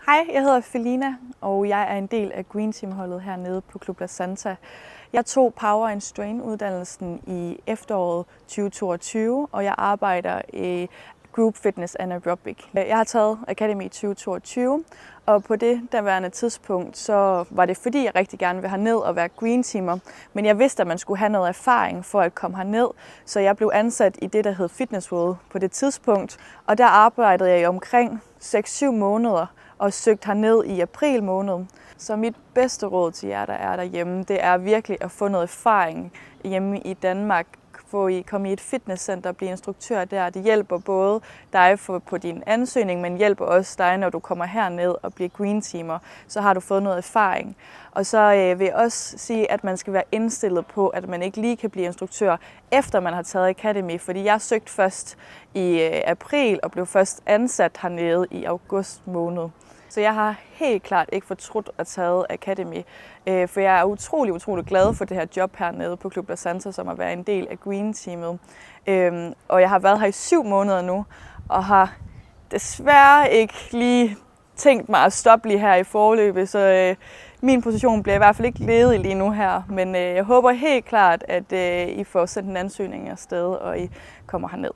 Hej, jeg hedder Felina, og jeg er en del af Green Team-holdet hernede på Club La Santa. Jeg tog Power and Strain-uddannelsen i efteråret 2022, og jeg arbejder i Group Fitness and Aerobic. Jeg har taget Academy i 2022, og på det daværende tidspunkt, så var det fordi, jeg rigtig gerne vil herned og være green teamer. Men jeg vidste, at man skulle have noget erfaring for at komme herned, så jeg blev ansat i det, der hed Fitness World på det tidspunkt. Og der arbejdede jeg i omkring 6-7 måneder og søgte herned i april måned. Så mit bedste råd til jer, der er derhjemme, det er virkelig at få noget erfaring hjemme i Danmark. Komme i et fitnesscenter og blive instruktør der. Det hjælper både dig på din ansøgning, men hjælper også dig, når du kommer herned og bliver green teamer. Så har du fået noget erfaring. Og så vil jeg også sige, at man skal være indstillet på, at man ikke lige kan blive instruktør, efter man har taget Academy. Fordi jeg søgte først i april og blev først ansat hernede i august måned. Så jeg har helt klart ikke fortrudt at tage Academy, for jeg er utrolig glad for det her job hernede på Club La Santa, som at være en del af Green Teamet. Og jeg har været her i 7 måneder nu, og har desværre ikke lige tænkt mig at stoppe lige her i forløbet, så min position bliver i hvert fald ikke ledig lige nu her. Men jeg håber helt klart, at I får sendt en ansøgning afsted, og I kommer herned.